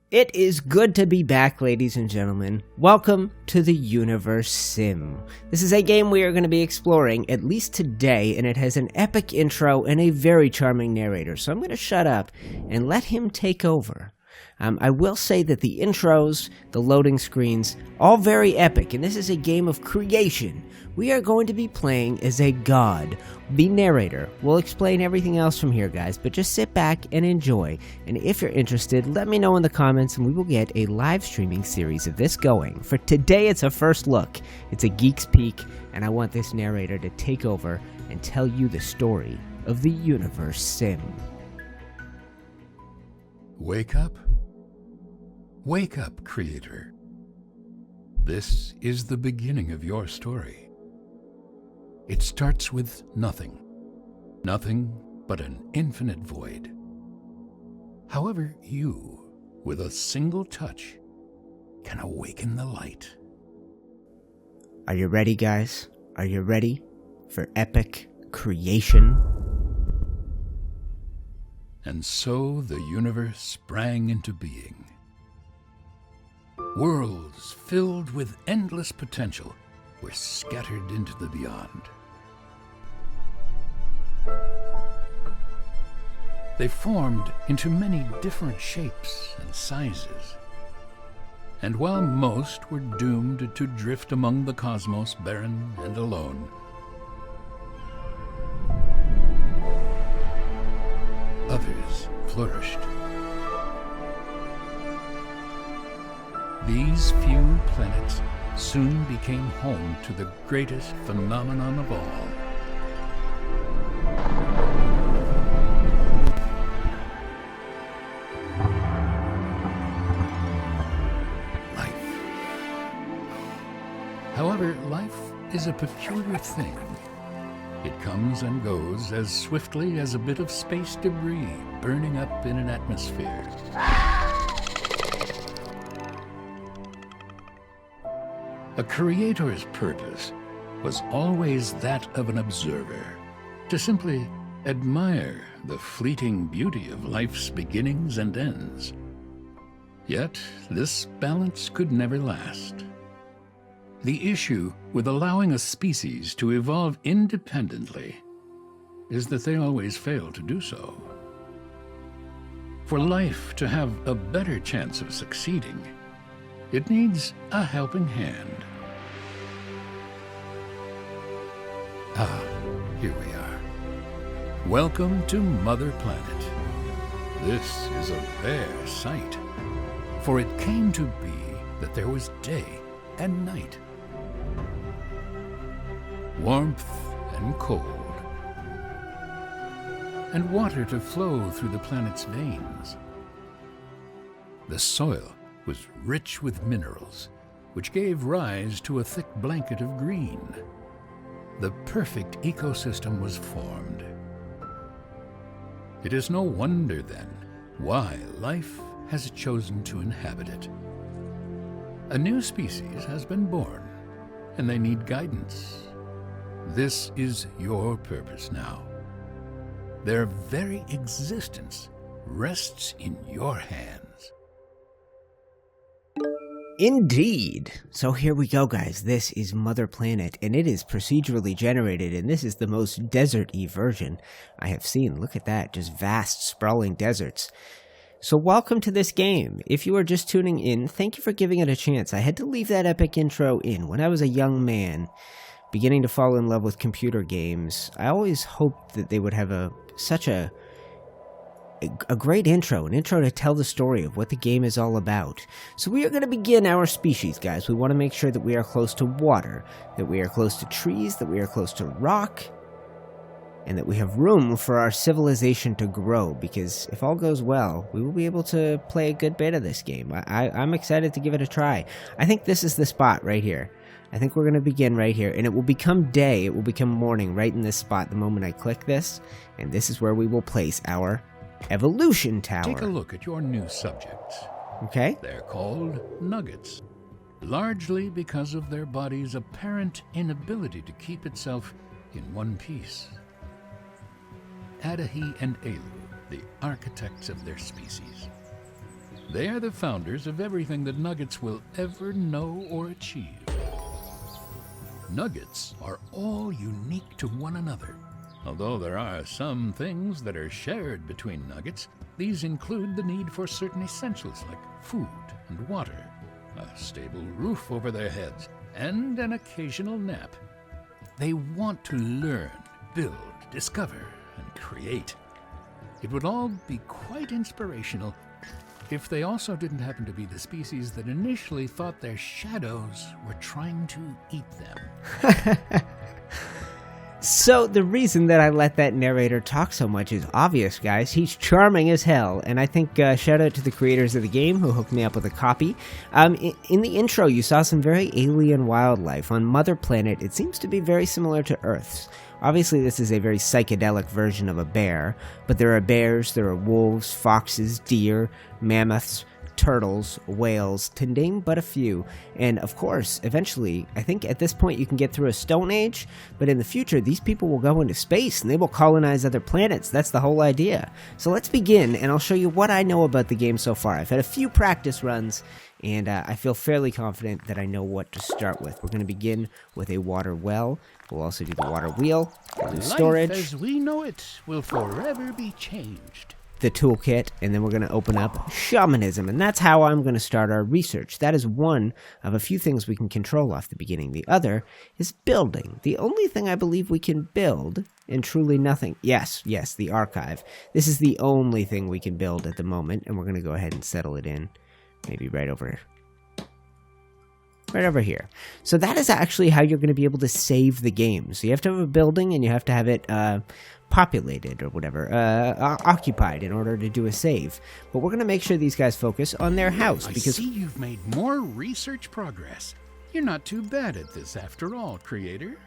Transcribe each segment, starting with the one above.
It is good to be back, ladies and gentlemen. Welcome to the Universim. This is a game we are going to be exploring, at least today, and it has an epic intro and a very charming narrator, so I'm going to shut up and let him take over. I will say that the intros, the loading screens, all very epic, and this is a game of creation. We are going to be playing as a god. The narrator will explain everything else from here, guys, but just sit back and enjoy. And if you're interested, let me know in the comments and we will get a live streaming series of this going. For today, it's a first look. It's a Geeks peek, and I want this narrator to take over and tell you the story of the Universim. Wake up. Wake up, creator. This is the beginning of your story. It starts with nothing. Nothing but an infinite void. However, you, with a single touch, can awaken the light. Are you ready, guys? Are you ready for epic creation? And so the universe sprang into being. Worlds filled with endless potential were scattered into the beyond. They formed into many different shapes and sizes. And while most were doomed to drift among the cosmos barren and alone, others flourished. These few planets soon became home to the greatest phenomenon of all. Life. However, life is a peculiar thing. It comes and goes as swiftly as a bit of space debris burning up in an atmosphere. A creator's purpose was always that of an observer, to simply admire the fleeting beauty of life's beginnings and ends. Yet, this balance could never last. The issue with allowing a species to evolve independently is that they always fail to do so. For life to have a better chance of succeeding, it needs a helping hand. Ah, here we are. Welcome to Mother Planet. This is a rare sight, for it came to be that there was day and night, warmth and cold, and water to flow through the planet's veins. The soil was rich with minerals, which gave rise to a thick blanket of green. The perfect ecosystem was formed. It is no wonder, then, why life has chosen to inhabit it. A new species has been born, and they need guidance. This is your purpose now. Their very existence rests in your hands. Indeed. So here we go, guys. This is Mother Planet, and it is procedurally generated, and this is the most desert-y version I have seen. Look at that, just vast, sprawling deserts. So welcome to this game. If you are just tuning in, thank you for giving it a chance. I had to leave that epic intro in. When I was a young man, beginning to fall in love with computer games, I always hoped that they would have such a great intro, an intro to tell the story of what the game is all about. So we are going to begin our species, guys. We want to make sure that we are close to water, that we are close to trees, that we are close to rock, and that we have room for our civilization to grow, because if all goes well, we will be able to play a good bit of this game. I'm excited to give it a try. I think this is the spot right here. I think we're going to begin right here, and it will become day, it will become morning right in this spot the moment I click this, and this is where we will place our evolution tower. Take a look at your new subjects. Okay. They're called nuggets, largely because of their body's apparent inability to keep itself in one piece. Adahi and Elu, the architects of their species. They are the founders of everything that nuggets will ever know or achieve. Nuggets are all unique to one another. Although there are some things that are shared between nuggets, these include the need for certain essentials like food and water, a stable roof over their heads, and an occasional nap. They want to learn, build, discover, and create. It would all be quite inspirational if they also didn't happen to be the species that initially thought their shadows were trying to eat them. So the reason that I let that narrator talk so much is obvious, guys. He's charming as hell, and I think shout out to the creators of the game who hooked me up with a copy. In the intro, you saw some very alien wildlife. On Mother Planet, it seems to be very similar to Earth's. Obviously, this is a very psychedelic version of a bear, but there are bears, there are wolves, foxes, deer, mammoths, turtles, whales, to name but a few. And of course, eventually, I think at this point you can get through a Stone Age, but in the future, these people will go into space and they will colonize other planets. That's the whole idea. So let's begin, and I'll show you what I know about the game so far. I've had a few practice runs, and I feel fairly confident that I know what to start with. We're going to begin with a water well. We'll also do the water wheel. We'll do storage. Life as we know it will forever be changed. The toolkit, and then we're going to open up shamanism, and that's how I'm going to start our research. That is one of a few things we can control off the beginning. The other is building. The only thing I believe we can build, and truly nothing. Yes, the archive. This is the only thing we can build at the moment, and we're going to go ahead and settle it in. Maybe right over here. So that is actually how you're going to be able to save the game. So you have to have a building, and you have to have it populated or whatever, occupied in order to do a save. But we're going to make sure these guys focus on their house. Because I see you've made more research progress. You're not too bad at this after all, creator.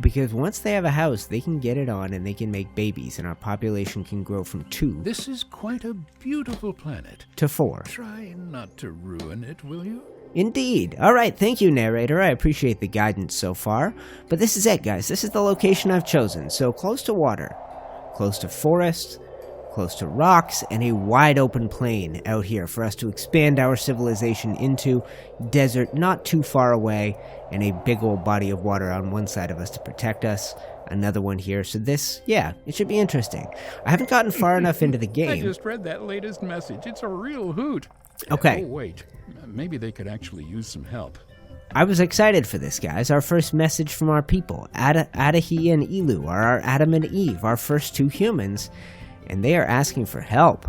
Because once they have a house, they can get it on and they can make babies, and our population can grow from 2. This is quite a beautiful planet. To 4. Try not to ruin it, will you? Indeed. Alright, thank you, narrator. I appreciate the guidance so far. But this is it, guys. This is the location I've chosen. So close to water, close to forest, close to rocks, and a wide open plain out here for us to expand our civilization into. Desert not too far away, and a big old body of water on one side of us to protect us. Another one here. So this, yeah, it should be interesting. I haven't gotten far enough into the game. I just read that latest message. It's a real hoot. Okay. Oh, wait. Maybe they could actually use some help. I was excited for this, guys. Our first message from our people. Adahi and Elu are our Adam and Eve, our first 2 humans, and they are asking for help.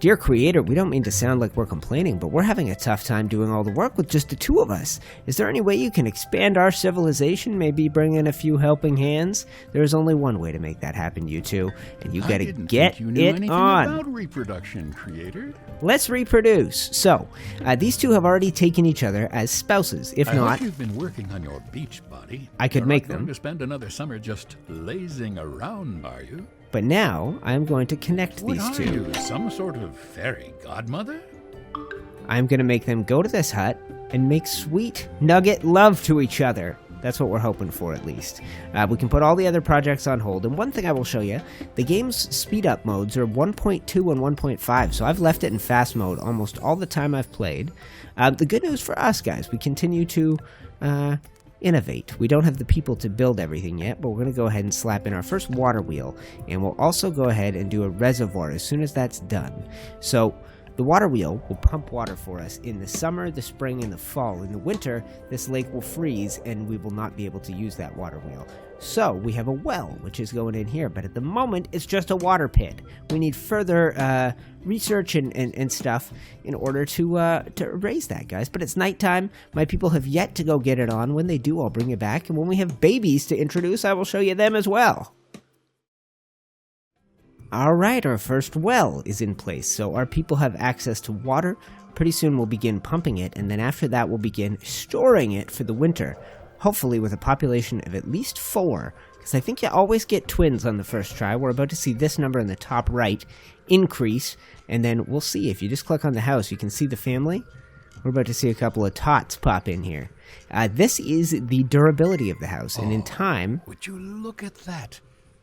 Dear Creator, we don't mean to sound like we're complaining, but we're having a tough time doing all the work with just the 2 of us. Is there any way you can expand our civilization? Maybe bring in a few helping hands? There's only one way to make that happen, you 2, and you gotta get it on. About reproduction, Creator. Let's reproduce. So, these 2 have already taken each other as spouses. If I not, hope you've been working on your beach body. I could make them. You're not going to spend another summer just lazing around, are you? But now, I'm going to connect these 2. What are you, some sort of fairy godmother? I'm going to make them go to this hut and make sweet nugget love to each other. That's what we're hoping for, at least. We can put all the other projects on hold. And one thing I will show you, the game's speed-up modes are 1.2 and 1.5, so I've left it in fast mode almost all the time I've played. The good news for us, guys, we continue to innovate. We don't have the people to build everything yet, but we're going to go ahead and slap in our first water wheel, and we'll also go ahead and do a reservoir as soon as that's done. So the water wheel will pump water for us in the summer, the spring, and the fall. In the winter, this lake will freeze, and we will not be able to use that water wheel. So we have a well, which is going in here, but at the moment, it's just a water pit. We need further research and stuff in order to raise that, guys. But it's nighttime. My people have yet to go get it on. When they do, I'll bring it back. And when we have babies to introduce, I will show you them as well. Alright, our first well is in place, so our people have access to water. Pretty soon we'll begin pumping it, and then after that we'll begin storing it for the winter. Hopefully with a population of at least 4, because I think you always get twins on the first try. We're about to see this number in the top right increase, and then we'll see. If you just click on the house, you can see the family. We're about to see a couple of tots pop in here. This is the durability of the house, and in time... Would you look at that?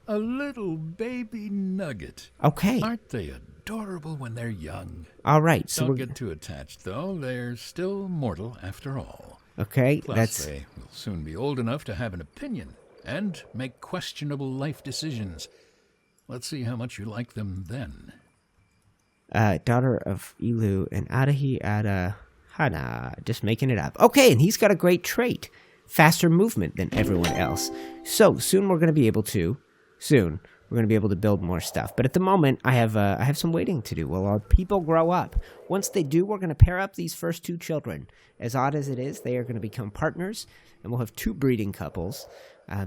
A little baby nugget. Okay. Aren't they adorable when they're young? All right. So Don't get too attached, though. They're still mortal after all. Okay, Plus, they will soon be old enough to have an opinion and make questionable life decisions. Let's see how much you like them then. Daughter of Ilu and Adahi Adahana. Just making it up. Okay, and he's got a great trait. Faster movement than everyone else. So, soon we're going to be able to build more stuff. But at the moment, I have some waiting to do while our people grow up. Once they do, we're going to pair up these first two children. As odd as it is, they are going to become partners, and we'll have two breeding couples.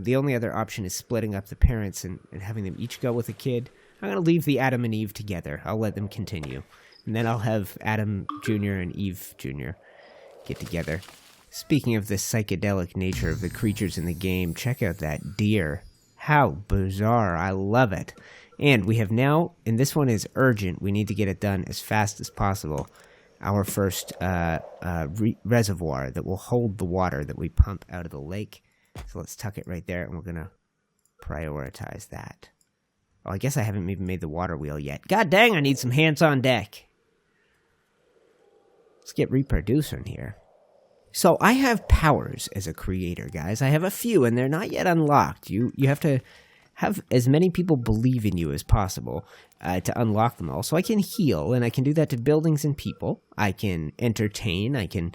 The only other option is splitting up the parents and having them each go with a kid. I'm going to leave the Adam and Eve together. I'll let them continue. And then I'll have Adam Jr. and Eve Jr. get together. Speaking of the psychedelic nature of the creatures in the game, check out that deer. How bizarre. I love it. And we have now, and this one is urgent, we need to get it done as fast as possible, our first reservoir that will hold the water that we pump out of the lake. So let's tuck it right there, and we're going to prioritize that. Oh, I guess I haven't even made the water wheel yet. God dang, I need some hands on deck. Let's get reproducer in here. So I have powers as a creator, guys. I have a few, and they're not yet unlocked. You have to have as many people believe in you as possible to unlock them all. So I can heal, and I can do that to buildings and people. I can entertain. I can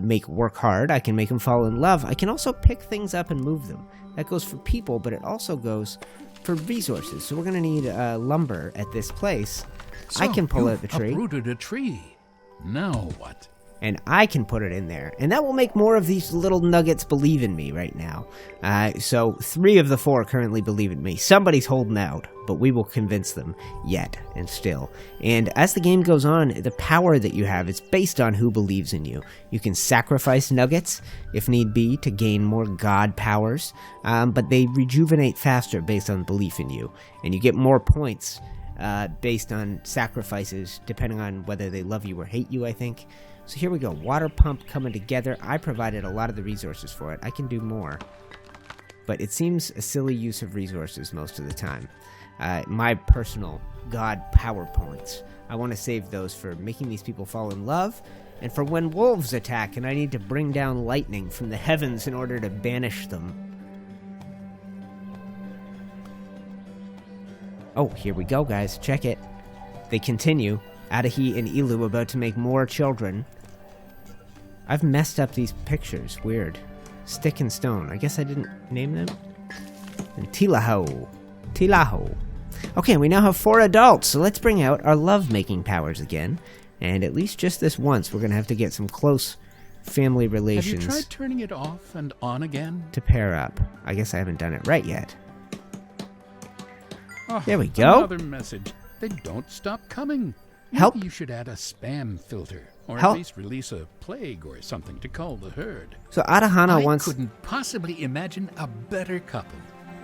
make work hard. I can make them fall in love. I can also pick things up and move them. That goes for people, but it also goes for resources. So we're going to need lumber at this place. So I can pull out the tree. Uprooted a tree. Now what? And I can put it in there. And that will make more of these little nuggets believe in me right now. So 3 of the 4 currently believe in me. Somebody's holding out, but we will convince them yet and still. And as the game goes on, the power that you have is based on who believes in you. You can sacrifice nuggets, if need be, to gain more god powers. But they rejuvenate faster based on belief in you. And you get more points based on sacrifices, depending on whether they love you or hate you, I think. So here we go, water pump coming together. I provided a lot of the resources for it. I can do more. But it seems a silly use of resources most of the time. My personal god power points, I want to save those for making these people fall in love, and for when wolves attack and I need to bring down lightning from the heavens in order to banish them. Oh, here we go, guys. Check it. They continue. Adahi and Ilu about to make more children. I've messed up these pictures. Weird. Stick and stone. I guess I didn't name them. And Tilaho. Okay, and we now have 4 adults, so let's bring out our love-making powers again. And at least just this once, we're going to have to get some close family relations. Have you tried turning it off and on again? To pair up. I guess I haven't done it right yet. Oh, there we go. Another message. They don't stop coming. Help. Maybe you should add a spam filter, or Help. at least release a plague or something to cull the herd. So Adahana wants... I couldn't possibly imagine a better couple.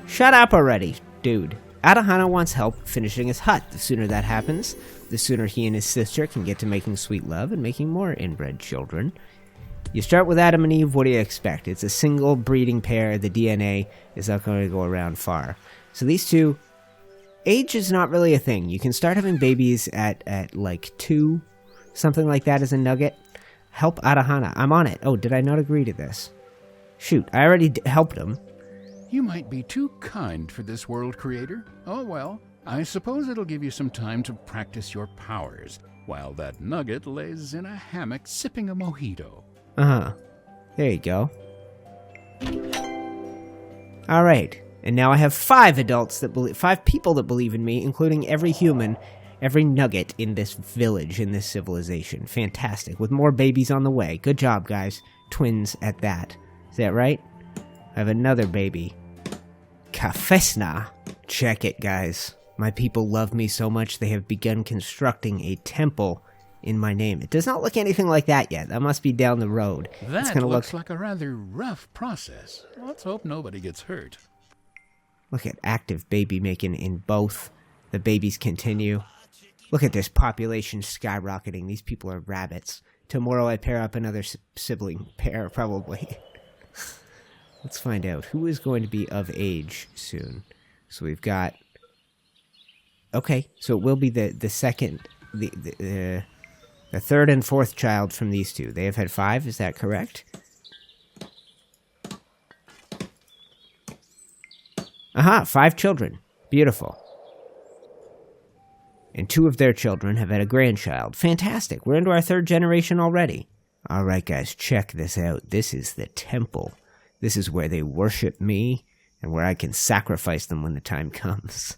Shut up already, dude. Adahana wants help finishing his hut. The sooner that happens, the sooner he and his sister can get to making sweet love and making more inbred children. You start with Adam and Eve, what do you expect? It's a single breeding pair. The DNA is not going to go around far. So these two... Age is not really a thing. You can start having babies at like 2, something like that as a nugget. Help Adahana. I'm on it. Oh, did I not agree to this? Shoot, I already helped him. You might be too kind for this world creator. Oh well, I suppose it'll give you some time to practice your powers, while that nugget lays in a hammock sipping a mojito. Uh-huh. There you go. All right. And now I have 5 adults that believe, 5 people that believe in me, including every human, every nugget in this village, in this civilization. Fantastic. With more babies on the way. Good job, guys. Twins at that. Is that right? I have another baby. Kafesna. Check it, guys. My people love me so much they have begun constructing a temple in my name. It does not look anything like that yet. That must be down the road. That looks like a rather rough process. Let's hope nobody gets hurt. Look at active baby making in both. The babies continue. Look at this population skyrocketing. These people are rabbits. Tomorrow I pair up another sibling pair, probably. Let's find out. Who is going to be of age soon? So we've got... Okay, so it will be the second... The third and fourth child from these two. They have had 5, is that correct? Aha, 5 children. Beautiful. And 2 of their children have had a grandchild. Fantastic. We're into our 3rd generation already. All right, guys, check this out. This is the temple. This is where they worship me and where I can sacrifice them when the time comes.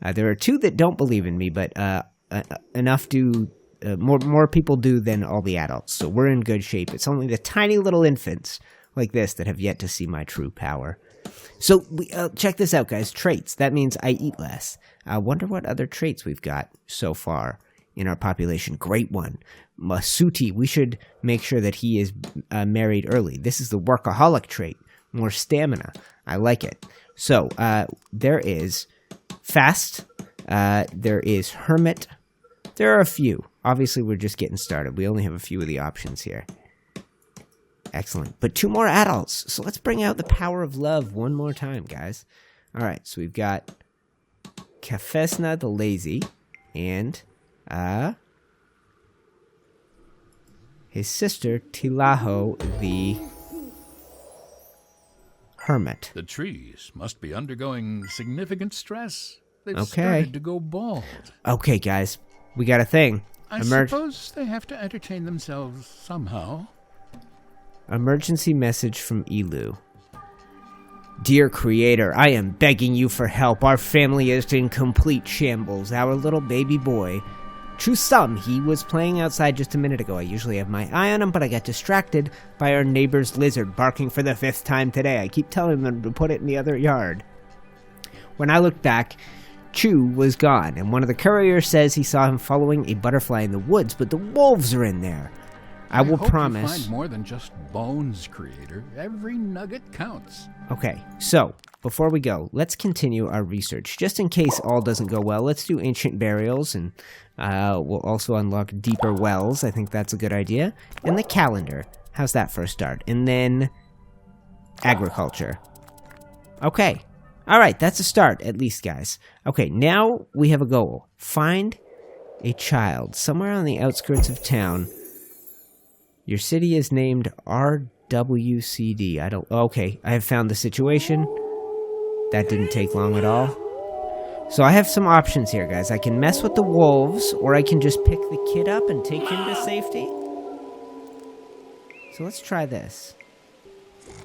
There are 2 that don't believe in me, but enough do... more people do than all the adults, so we're in good shape. It's only the tiny little infants like this that have yet to see my true power. So, check this out, guys. Traits. That means I eat less. I wonder what other traits we've got so far in our population. Great one. Masuti. We should make sure that he is married early. This is the workaholic trait. More stamina. I like it. So, there is fast. There is hermit. There are a few. Obviously, we're just getting started. We only have a few of the options here. Excellent. But 2 more adults. So let's bring out the power of love one more time, guys. All right. So we've got Kafesna the lazy and his sister Tilaho the hermit. The trees must be undergoing significant stress. They've Okay. started to go bald. Okay, guys. We got a thing. I suppose they have to entertain themselves somehow. Emergency message from Elu. Dear Creator, I am begging you for help. Our family is in complete shambles. Our little baby boy, Chusum, he was playing outside just a minute ago. I usually have my eye on him, but I got distracted by our neighbor's lizard barking for the 5th time today. I keep telling them to put it in the other yard. When I looked back, Chu was gone, and one of the couriers says he saw him following a butterfly in the woods, but the wolves are in there. I will hope promise. You find more than just bones, Creator. Every nugget counts. Okay, so before we go, let's continue our research. Just in case all doesn't go well, let's do ancient burials, and we'll also unlock deeper wells. I think that's a good idea. And the calendar. How's that for a start? And then agriculture. Okay. All right, that's a start, at least, guys. Okay, now we have a goal. Find a child somewhere on the outskirts of town. Your city is named RWCD. Okay, I have found the situation. That didn't take long at all. So I have some options here, guys. I can mess with the wolves, or I can just pick the kid up and take him to safety. So let's try this.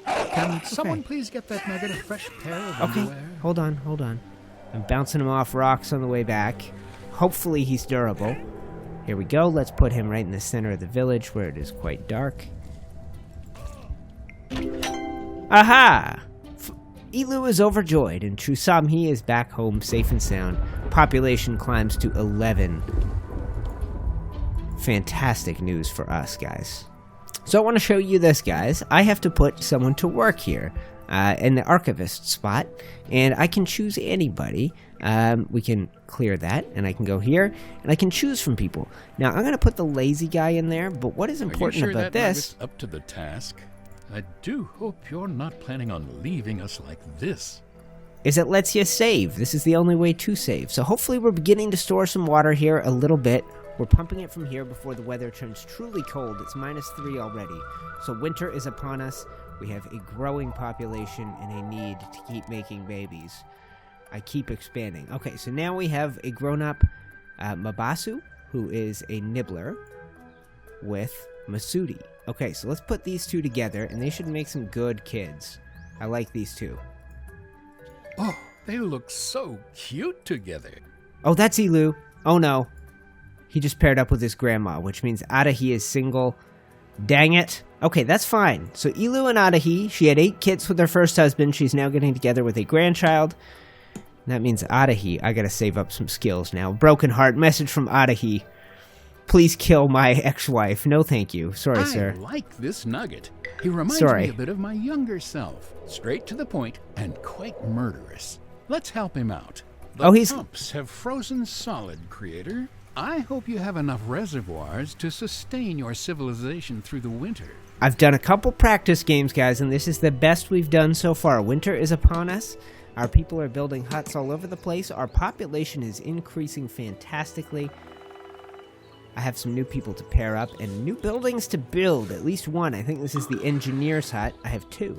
Can someone please get that nugget a fresh pair of underwear? Hold on. I'm bouncing him off rocks on the way back. Hopefully he's durable. Here we go. Let's put him right in the center of the village where it is quite dark. Aha! Elu is overjoyed, and Trusamhi is back home safe and sound. Population climbs to 11. Fantastic news for us, guys. So I want to show you this, guys. I have to put someone to work here in the archivist spot, and I can choose anybody. We can clear that, and I can go here, and I can choose from people. Now, I'm going to put the lazy guy in there, but what is important about this... Up to the task? I do hope you're not planning on leaving us like this. Is it lets you save. This is the only way to save. So hopefully we're beginning to store some water here a little bit. We're pumping it from here before the weather turns truly cold. It's -3 already. So winter is upon us. We have a growing population and a need to keep making babies. I keep expanding. Okay, so now we have a grown-up Mabasu, who is a nibbler, with Masudi. Okay, so let's put these two together, and they should make some good kids. I like these two. Oh, they look so cute together. Oh, that's Elu. Oh, no. He just paired up with his grandma, which means Adahi is single. Dang it. Okay, that's fine. So Elu and Adahi, she had 8 kids with her first husband. She's now getting together with a grandchild. That means Adahi, I gotta save up some skills now. Broken heart, message from Adahi. Please kill my ex-wife. No, thank you. Sorry, sir. I like this nugget. He reminds me a bit of my younger self. Straight to the point and quite murderous. Let's help him out. The pumps have frozen solid, Creator. I hope you have enough reservoirs to sustain your civilization through the winter. I've done a couple practice games, guys, and this is the best we've done so far. Winter is upon us. Our people are building huts all over the place. Our population is increasing fantastically. I have some new people to pair up and new buildings to build. At least one. I think this is the engineer's hut. I have two.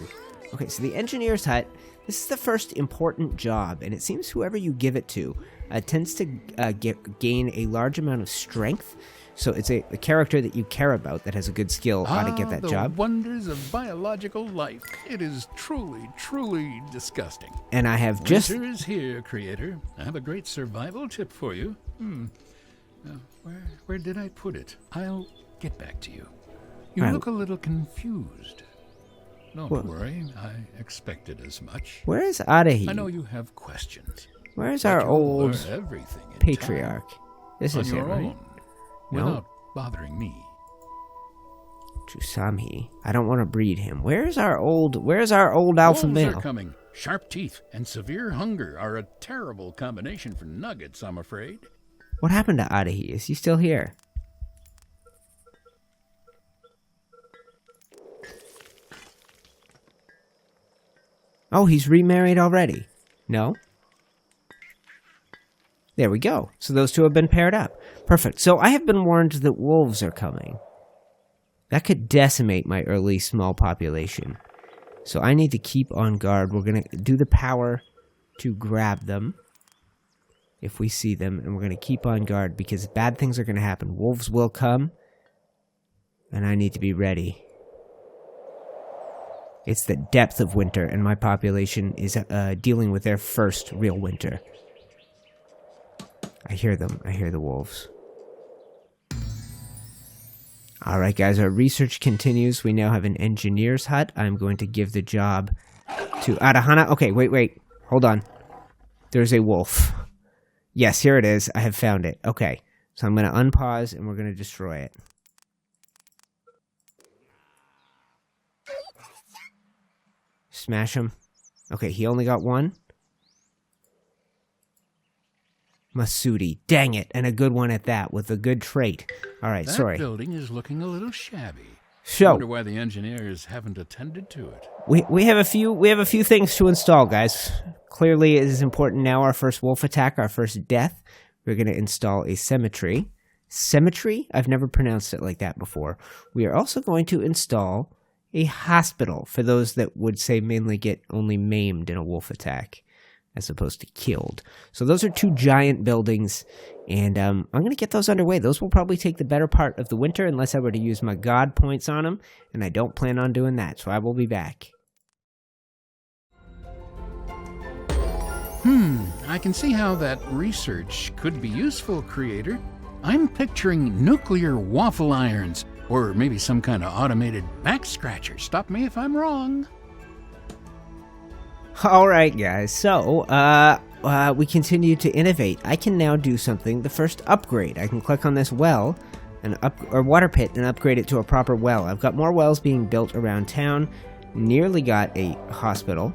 Okay, so the engineer's hut, this is the first important job, and it seems whoever you give it to tends to gain a large amount of strength. So it's a character that you care about that has a good skill ought to get that job. The wonders of biological life. It is truly, truly disgusting. And I have just... Winter is here, creator. I have a great survival tip for you. Where did I put it? I'll get back to you. You look a little confused. Don't worry, I expected as much. Where is Adahi? I know you have questions. Where is our old patriarch? This is him, right? Without bothering me. Chusami. I don't want to breed him. Where's our old alpha male? Wolves are coming. Sharp teeth and severe hunger are a terrible combination for nuggets, I'm afraid. What happened to Adahi? Is he still here? Oh, he's remarried already. No? There we go. So those two have been paired up. Perfect. So I have been warned that wolves are coming. That could decimate my early small population. So I need to keep on guard. We're going to do the power to grab them if we see them. And we're going to keep on guard because bad things are going to happen. Wolves will come. And I need to be ready. It's the depth of winter, and my population is dealing with their first real winter. I hear them. I hear the wolves. Alright guys, our research continues. We now have an engineer's hut. I'm going to give the job to Arahana. Okay, wait. Hold on. There's a wolf. Yes, here it is. I have found it. Okay, so I'm going to unpause and we're going to destroy it. Smash him. Okay, he only got one. Masudi. Dang it, and a good one at that, with a good trait. Alright, sorry. That building is looking a little shabby. So, I wonder why the engineers haven't attended to it. We have a few things to install, guys. Clearly, it is important now. Our first wolf attack, our first death. We're going to install a cemetery. Cemetery? I've never pronounced it like that before. We are also going to install a hospital for those that would say mainly get only maimed in a wolf attack as opposed to killed. So those are two giant buildings, and I'm going to get those underway. Those will probably take the better part of the winter unless I were to use my god points on them, and I don't plan on doing that, so I will be back. I can see how that research could be useful, creator. I'm picturing nuclear waffle irons, or maybe some kind of automated back scratcher. Stop me if I'm wrong. Alright guys, so we continue to innovate. I can now do something, the first upgrade. I can click on this well, or water pit, and upgrade it to a proper well. I've got more wells being built around town, nearly got a hospital,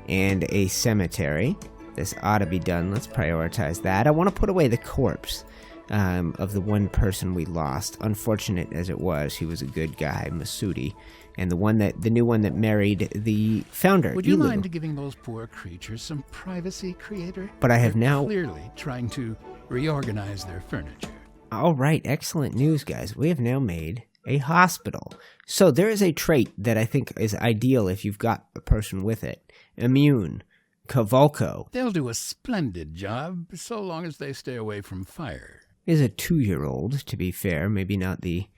and a cemetery. This ought to be done. Let's prioritize that. I want to put away the corpse of the one person we lost. Unfortunate as it was, he was a good guy, Masudi, and the new one that married the founder. Would you mind giving those poor creatures some privacy, creator? But I have They're now clearly trying to reorganize their furniture. All right, excellent news, guys. We have now made a hospital. So there is a trait that I think is ideal if you've got a person with it. Immune. Cavalco. They'll do a splendid job, so long as they stay away from fire. Is a 2-year-old, to be fair. Maybe not the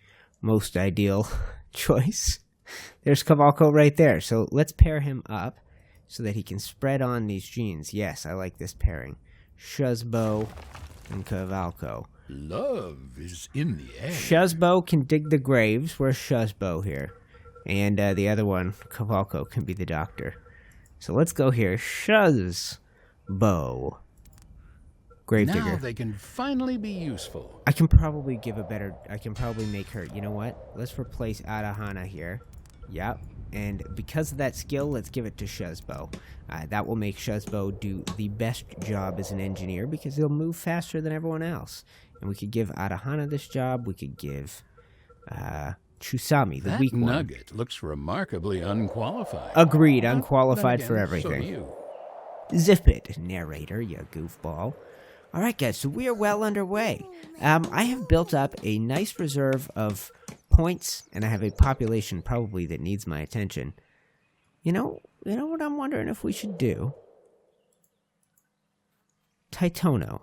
most ideal choice. There's Cavalco right there. So let's pair him up so that he can spread on these genes. Yes, I like this pairing. Shuzbo and Cavalco. Love is in the air. Shuzbo can dig the graves. Where's Shuzbo here? And the other one, Cavalco, can be the doctor. So let's go here. Shuzbo. Gravedigger. Now they can finally be useful. I can probably make her, you know what? Let's replace Arahana here. Yep. And because of that skill, let's give it to Shuzbo. That will make Shuzbo do the best job as an engineer because he'll move faster than everyone else. And we could give Arahana this job. We could give Chusami, the weak one. That nugget looks remarkably unqualified. Agreed, unqualified for everything. So do you. Zip it, narrator, you goofball. Alright guys, so we are well underway. I have built up a nice reserve of points, and I have a population probably that needs my attention. You know what I'm wondering if we should do? Titono.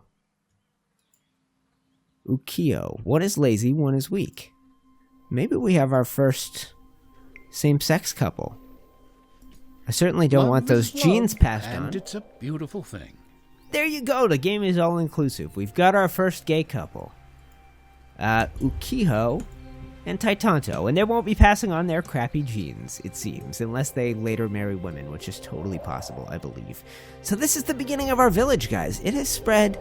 Ukio. One is lazy, one is weak. Maybe we have our first same-sex couple. I certainly don't want those genes passed on. And it's a beautiful thing. There you go, the game is all-inclusive. We've got our first gay couple. Ukiho and Taitanto, and they won't be passing on their crappy genes, it seems, unless they later marry women, which is totally possible, I believe. So this is the beginning of our village, guys. It has spread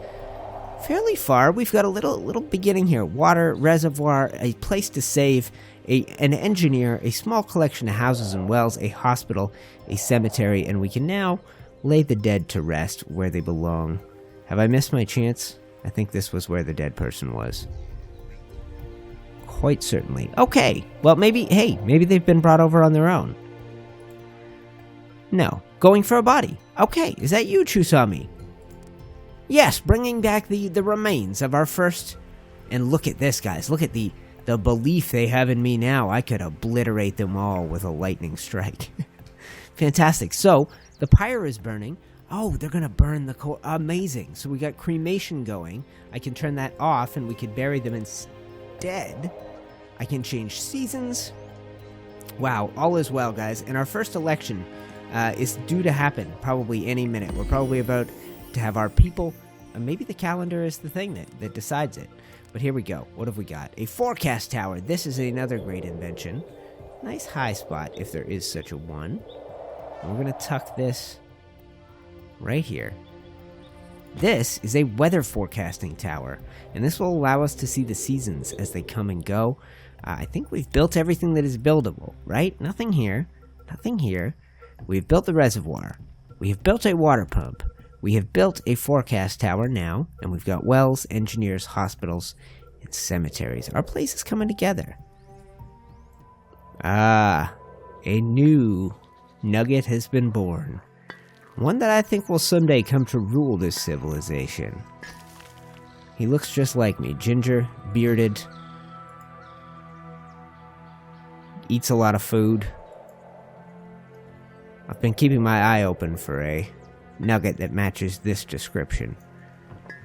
fairly far. We've got a little beginning here. Water, reservoir, a place to save, an engineer, a small collection of houses and wells, a hospital, a cemetery, and we can now lay the dead to rest where they belong. Have I missed my chance? I think this was where the dead person was. Quite certainly. Okay, well maybe they've been brought over on their own. No, going for a body. Okay, is that you, Chusami? Yes, bringing back the remains of our first... And look at this, guys. Look at the belief they have in me now. I could obliterate them all with a lightning strike. Fantastic. So, the pyre is burning. Oh, they're going to burn the core. Amazing. So we got cremation going. I can turn that off and we could bury them instead. I can change seasons. Wow, all is well, guys. And our first election is due to happen probably any minute. We're probably about to have our people. Maybe the calendar is the thing that decides it. But here we go. What have we got? A forecast tower. This is another great invention. Nice high spot, if there is such a one. We're going to tuck this right here. This is a weather forecasting tower, and this will allow us to see the seasons as they come and go. I think we've built everything that is buildable, right? Nothing here. Nothing here. We've built the reservoir. We have built a water pump. We have built a forecast tower now, and we've got wells, engineers, hospitals, and cemeteries. Our place is coming together. Ah, a new nugget has been born. One that I think will someday come to rule this civilization. He looks just like me. Ginger, bearded. Eats a lot of food. I've been keeping my eye open for a nugget that matches this description.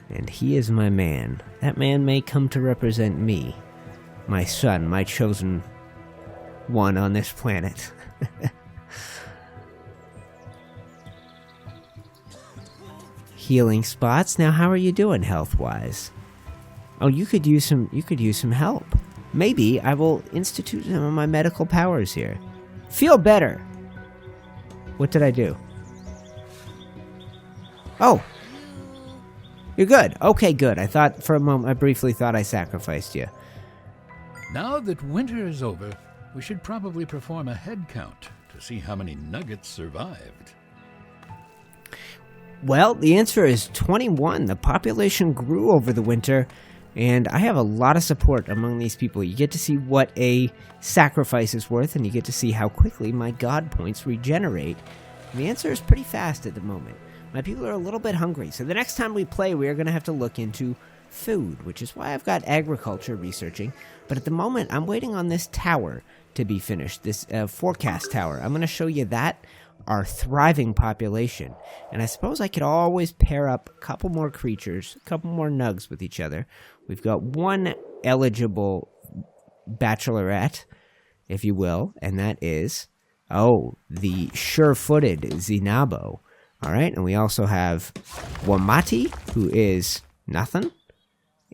And he is my man. That man may come to represent me. My son, my chosen one on this planet. Healing spots. Now, how are you doing health-wise? Oh, you could use some help. Maybe I will institute some of my medical powers here. Feel better. What did I do? Oh. You're good. Okay, good. I thought for a moment, I briefly thought I sacrificed you. Now that winter is over, we should probably perform a head count to see how many nuggets survived. Well, the answer is 21. The population grew over the winter, and I have a lot of support among these people. You get to see what a sacrifice is worth, and you get to see how quickly my god points regenerate. And the answer is pretty fast at the moment. My people are a little bit hungry, so the next time we play, we are going to have to look into food, which is why I've got agriculture researching. But at the moment, I'm waiting on this tower to be finished, this forecast tower. I'm going to show you that, our thriving population. And I suppose I could always pair up a couple more creatures, a couple more nugs with each other. We've got one eligible bachelorette, if you will, and that is, the sure-footed Zinabo. All right, and we also have Wamati, who is nothing.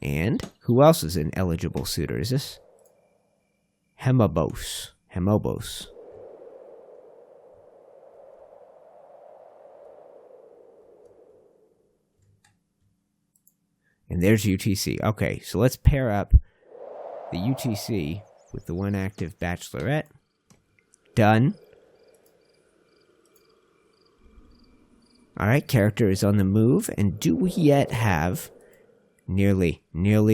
And who else is an eligible suitor? Is this Hemobos? And there's UTC. Okay, so let's pair up the UTC with the one active bachelorette. Done. Alright, character is on the move. And do we yet have... Nearly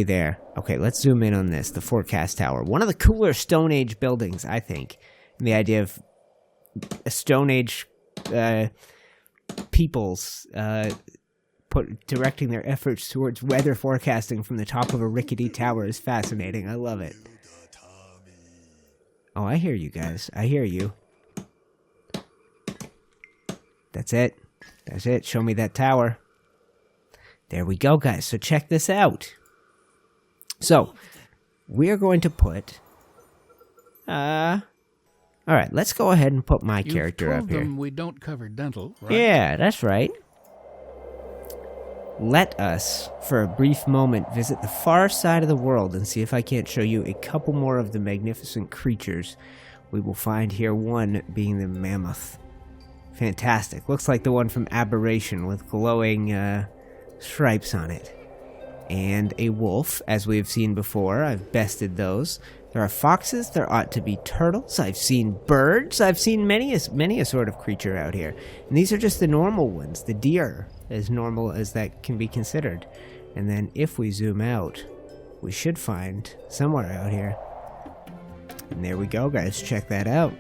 there. Okay, let's zoom in on this. The forecast tower. One of the cooler Stone Age buildings, I think. And the idea of a Stone Age peoples directing their efforts towards weather forecasting from the top of a rickety tower is fascinating. I love it. Oh, I hear you guys. I hear you. That's it. That's it. Show me that tower. There we go, guys. So check this out. So, we're going to put... Alright, let's go ahead and put my character up here. We don't cover dental, right? Yeah, that's right. Let us, for a brief moment, visit the far side of the world and see if I can't show you a couple more of the magnificent creatures we will find here, one being the mammoth. Fantastic. Looks like the one from Aberration with glowing stripes on it. And a wolf, as we've seen before. I've bested those. There are foxes. There ought to be turtles. I've seen birds. I've seen many a sort of creature out here. And these are just the normal ones. The deer, as normal as that can be considered. And then if we zoom out, we should find somewhere out here. And there we go, guys. Check that out.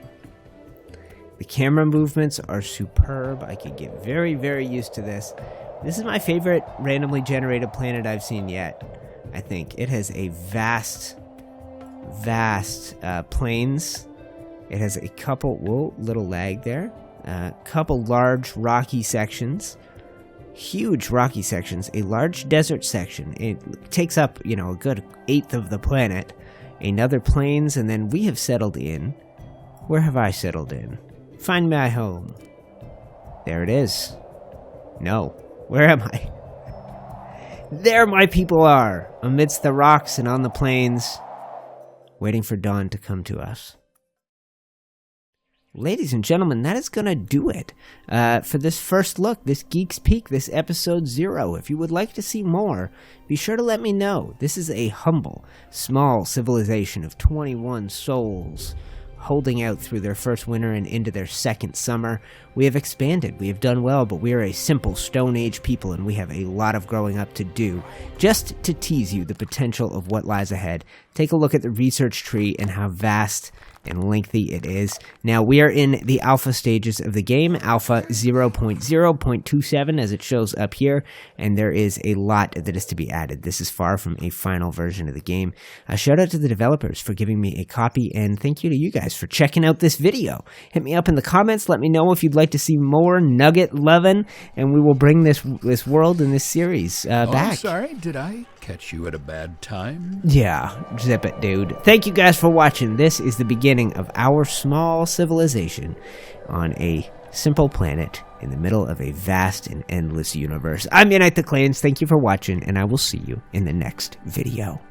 The camera movements are superb. I could get very, very used to this. This is my favorite randomly generated planet I've seen yet, I think. It has a vast plains. It has a couple, whoa, little lag there. Couple large rocky sections. Huge rocky sections. A large desert section. It takes up, a good 1/8 of the planet. Another plains, and then we have settled in. Where have I settled in? Find my home. There it is. No. Where am I? There my people are, amidst the rocks and on the plains, waiting for dawn to come to us. Ladies and gentlemen, that is going to do it for this first look, this Geeks Peek, this episode 0. If you would like to see more, be sure to let me know. This is a humble, small civilization of 21 souls, holding out through their first winter and into their second summer. We have expanded, we have done well, but we are a simple Stone Age people, and we have a lot of growing up to do. Just to tease you the potential of what lies ahead, take a look at the research tree and how vast and lengthy it is. Now, we are in the alpha stages of the game, alpha 0.0.27 as it shows up here, and there is a lot that is to be added. This is far from a final version of the game. A shout out to the developers for giving me a copy, and thank you to you guys for checking out this video. Hit me up in the comments, let me know if you'd like to see more nugget lovin', and we will bring this world and this series back. Oh, sorry, did I catch you at a bad time? Yeah, zip it, dude. Thank you guys for watching. This is the beginning of our small civilization on a simple planet in the middle of a vast and endless universe. I'm UniteTheClans. Thank you for watching, and I will see you in the next video.